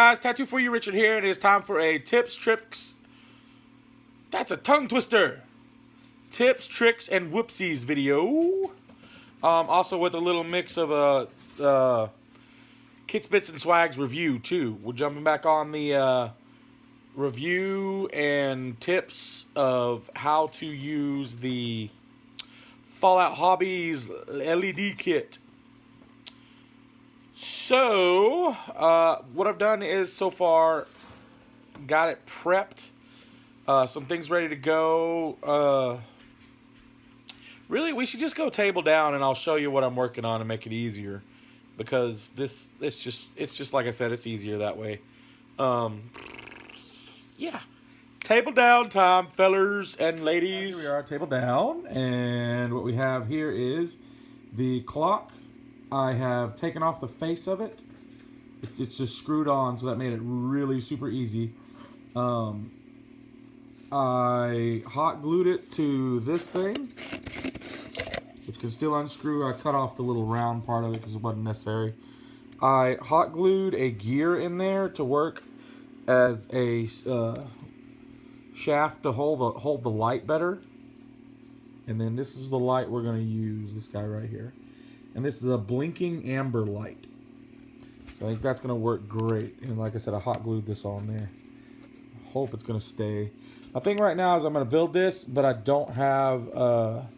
guys, Tattoo for You Richard here, and it is time for a tips, tricks. That's a tongue twister. Tips, tricks, and whoopsies video. Also with a little mix of Kits, Bits, and Swags review too. We're jumping back on the review and tips of how to use the Fallout Hobbies LED kit. So, what I've done is so far got it prepped. Some things ready to go. Really, we should just go table down and I'll show you what I'm working on and make it easier. Because it's just like I said, it's easier that way. Yeah. Table down time, fellers and ladies. Here we are, table down. And what we have here is the clock. I have taken off the face of it. It's just screwed on, so that made it really super easy. I hot glued it to this thing, which can still unscrew. I cut off the little round part of it because it wasn't necessary. I hot glued a gear in there to work as a shaft to hold the light better. And then this is the light we're going to use, this guy right here. And this is a blinking amber light. So I think that's going to work great. And like I said, I hot glued this on there. I hope it's going to stay. My thing right now is I'm going to build this, but I don't have a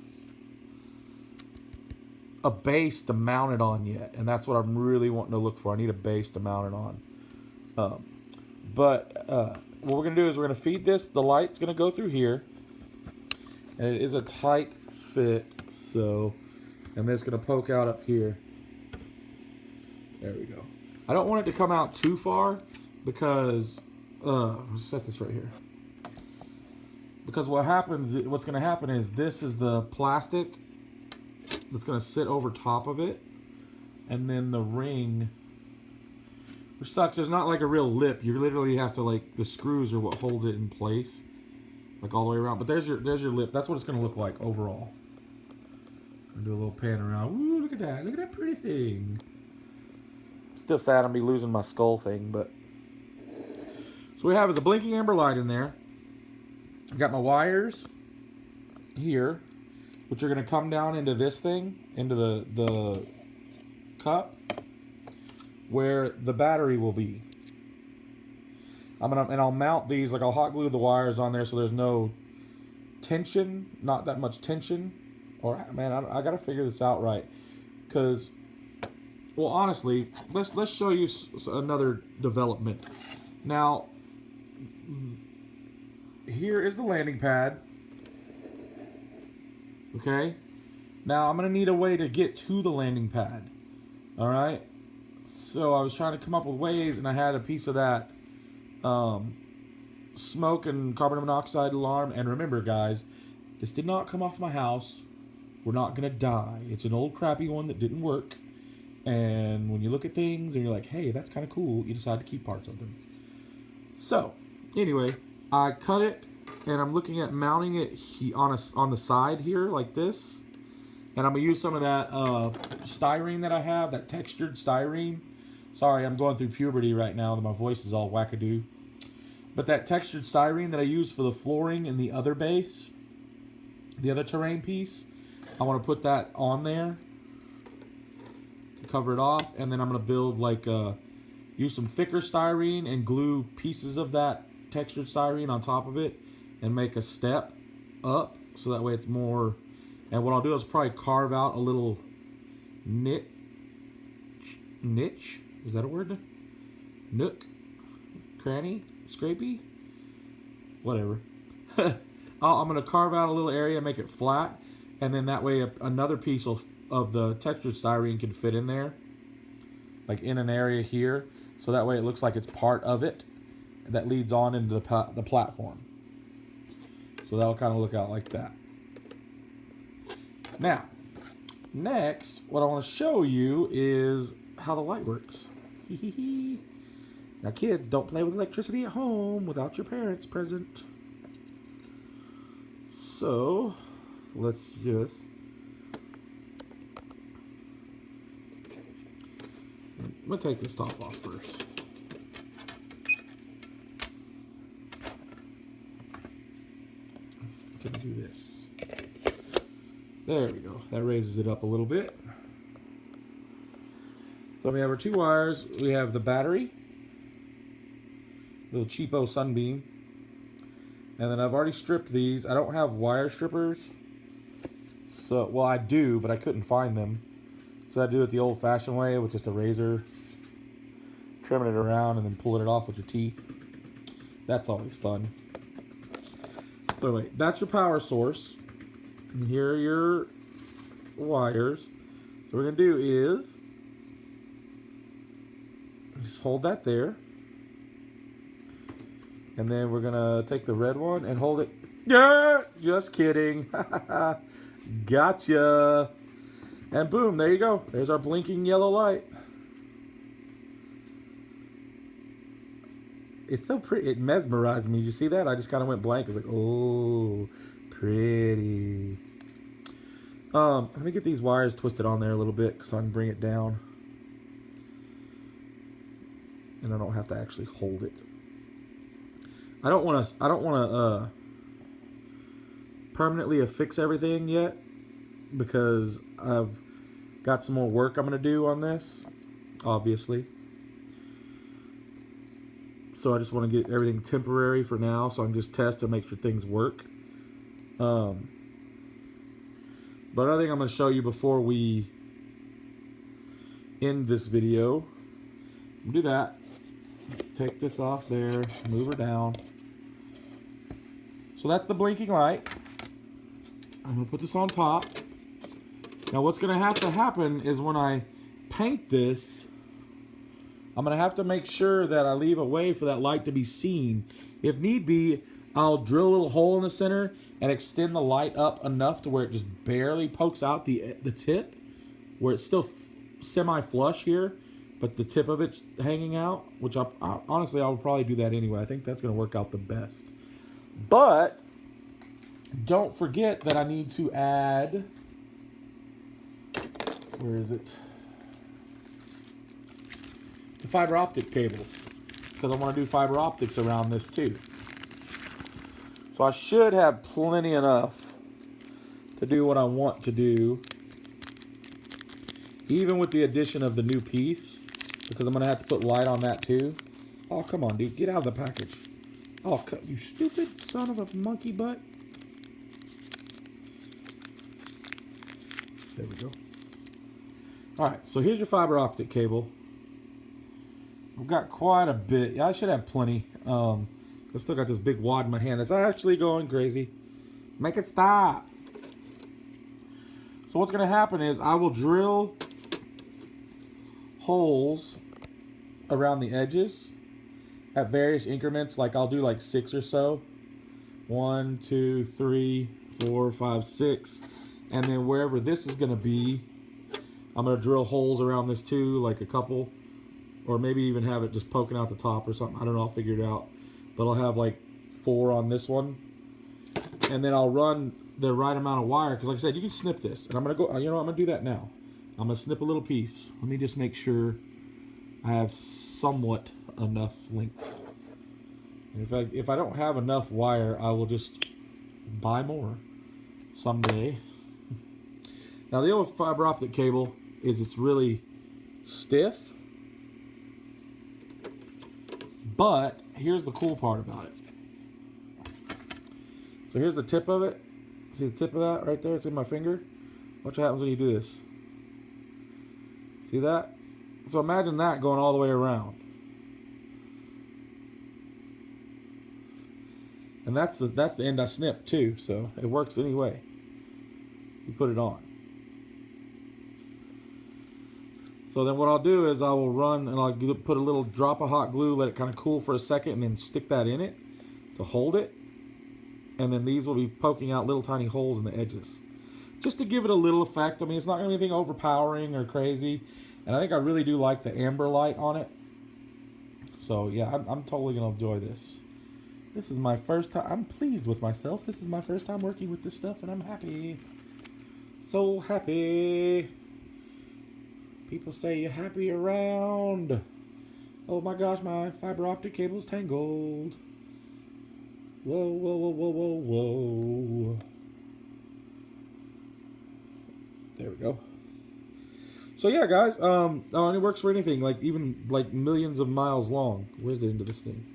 base to mount it on yet. And that's what I'm really wanting to look for. I need a base to mount it on. What we're going to do is we're going to feed this. The light's going to go through here. And it is a tight fit, so... And then it's going to poke out up here. There we go. I don't want it to come out too far because... let's set this right here. Because what's going to happen is this is the plastic that's going to sit over top of it. And then the ring... Which sucks, there's not like a real lip. You literally have to like... The screws are what holds it in place. Like all the way around. But there's your lip. That's what it's going to look like overall. Do a little pan around. Ooh, look at that. Look at that pretty thing. Still sad I'm be losing my skull thing, but... So we have is a blinking amber light in there. I've got my wires here, which are going to come down into this thing, into the cup, where the battery will be. I'll mount these, like I'll hot glue the wires on there so there's no tension, not that much tension. Or man, I gotta figure this out right, because, well, honestly, let's show you another development. Now, here is the landing pad. Okay, now I'm gonna need a way to get to the landing pad. All right, so I was trying to come up with ways, and I had a piece of that smoke and carbon monoxide alarm. And remember, guys, this did not come off my house. We're not going to die. It's an old crappy one that didn't work. And when you look at things and you're like, hey, that's kind of cool, you decide to keep parts of them. So, anyway, I cut it, and I'm looking at mounting it on the side here like this. And I'm going to use some of that styrene that I have, that textured styrene. Sorry, I'm going through puberty right now and my voice is all wackadoo. But that textured styrene that I used for the flooring in the other base, the other terrain piece, I want to put that on there to cover it off, and then I'm going to build use some thicker styrene and glue pieces of that textured styrene on top of it and make a step up so that way it's more. And what I'll do is probably carve out a little niche. Is that a word? Nook, cranny, scrapey, whatever. I'm going to carve out a little area, make it flat. And then that way another piece of the textured styrene can fit in there. Like in an area here. So that way it looks like it's part of it. That leads on into the platform. So that'll kind of look out like that. Now, next, what I want to show you is how the light works. Now kids, don't play with electricity at home without your parents present. So... let's just I'm going to take this top off first. Gonna do this. There we go. That raises it up a little bit. So we have our 2 wires. We have the battery, little cheapo Sunbeam, and then I've already stripped these. I don't have wire strippers, so well I do, but I couldn't find them, so I do it the old-fashioned way with just a razor, trimming it around and then pulling it off with your teeth. That's always fun. So anyway, that's your power source. And here are your wires. So what we're gonna do is just hold that there. And then we're gonna take the red one and hold it. Yeah, just kidding. Gotcha. And boom, there you go. There's our blinking yellow light. It's so pretty. It mesmerized me. Did you see that? I just kind of went blank. It's like, oh, pretty. Let me get these wires twisted on there a little bit so I can bring it down. And I don't have to actually hold it. I don't want to permanently affix everything yet, because I've got some more work I'm going to do on this, obviously. So I just want to get everything temporary for now, so I can just test and make sure things work. But another thing I'm going to show you before we end this video, do that. Take this off there, move her down. So that's the blinking light. I'm going to put this on top. Now what's going to have to happen is when I paint this, I'm going to have to make sure that I leave a way for that light to be seen. If need be, I'll drill a little hole in the center and extend the light up enough to where it just barely pokes out the tip, where it's still semi-flush here, but the tip of it's hanging out, which honestly, I would probably do that anyway. I think that's going to work out the best. But don't forget that I need to add, where is it? The fiber optic cables, because I want to do fiber optics around this too. So I should have plenty enough to do what I want to do, even with the addition of the new piece, because I'm going to have to put light on that too. Oh, come on, dude. Get out of the package. Oh, you stupid son of a monkey butt. There we go. Alright, so here's your fiber optic cable. I've got quite a bit. Yeah, I should have plenty. I still got this big wad in my hand that's actually going crazy. Make it stop. So what's going to happen is I will drill holes around the edges at various increments. Like I'll do like 6 or so. 1, 2, 3, 4, 5, 6. And then wherever this is going to be, I'm going to drill holes around this too, like a couple. Or maybe even have it just poking out the top or something. I don't know. I'll figure it out. But I'll have like 4 on this one. And then I'll run the right amount of wire. Because like I said, you can snip this. And I'm going to go, you know, I'm going to do that now. I'm going to snip a little piece. Let me just make sure I have somewhat enough length. And if I don't have enough wire, I will just buy more someday. Now the deal with fiber optic cable is it's really stiff. But here's the cool part about it. So here's the tip of it. See the tip of that right there? It's in my finger. Watch what happens when you do this. See that? So imagine that going all the way around. And that's the end I snipped too, so it works anyway. You put it on. So then what I'll do is I will run and I'll put a little drop of hot glue, let it kind of cool for a second, and then stick that in it to hold it. And then these will be poking out little tiny holes in the edges, just to give it a little effect. I mean, it's not going to be anything overpowering or crazy. And I think I really do like the amber light on it. So yeah, I'm totally going to enjoy this. This is my first time. I'm pleased with myself. This is my first time working with this stuff, and I'm happy. So happy. People say you're happy around. Oh my gosh, my fiber optic cable's tangled. Whoa, whoa, whoa, whoa, whoa, whoa. There we go. So yeah, guys, it only works for anything, like even like millions of miles long. Where's the end of this thing?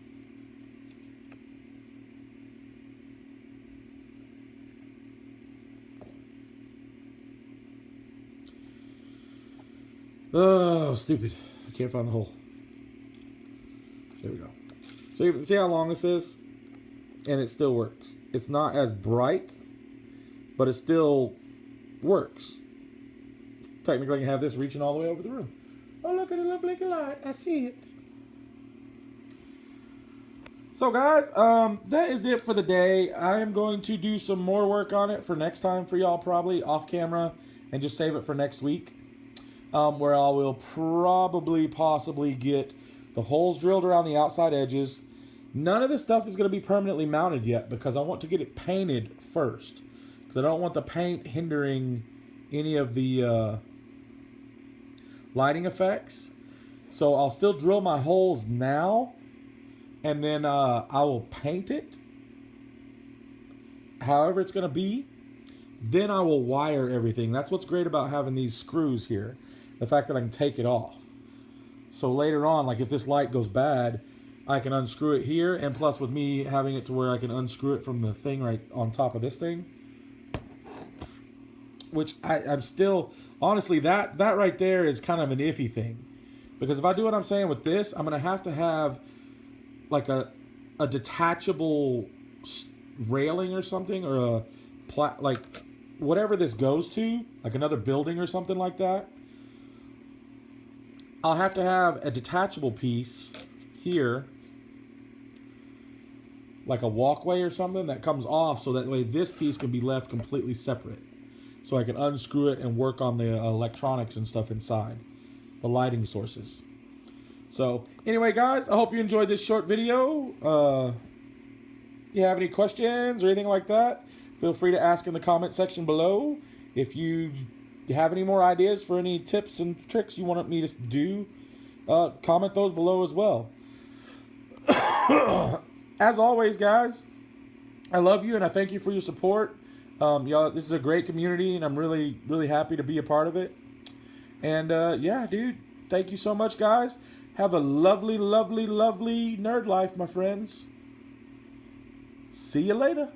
Oh, stupid. I can't find the hole. There we go. So you can see how long this is? And it still works. It's not as bright, but it still works. Technically, I can have this reaching all the way over the room. Oh, look at the little blinking light. I see it. So, guys, that is it for the day. I am going to do some more work on it for next time for y'all, probably off camera, and just save it for next week. Where I will probably, possibly get the holes drilled around the outside edges. None of this stuff is going to be permanently mounted yet because I want to get it painted first. Because I don't want the paint hindering any of the lighting effects. So I'll still drill my holes now. And then I will paint it however it's going to be. Then I will wire everything. That's what's great about having these screws here. The fact that I can take it off. So later on, like if this light goes bad, I can unscrew it here. And plus with me having it to where I can unscrew it from the thing right on top of this thing. Which I'm still, honestly, that right there is kind of an iffy thing. Because if I do what I'm saying with this, I'm going to have like a detachable railing or something. Or like whatever this goes to. Like another building or something like that. I'll have to have a detachable piece here, like a walkway or something that comes off so that way this piece can be left completely separate. So I can unscrew it and work on the electronics and stuff inside, the lighting sources. So anyway, guys, I hope you enjoyed this short video. If you have any questions or anything like that, feel free to ask in the comment section below. If you have any more ideas for any tips and tricks you want me to do, comment those below as well. As always, guys, I love you and I thank you for your support. Y'all, this is a great community and I'm really, really happy to be a part of it. And yeah, dude, thank you so much, guys. Have a lovely, lovely, lovely nerd life, my friends. See you later.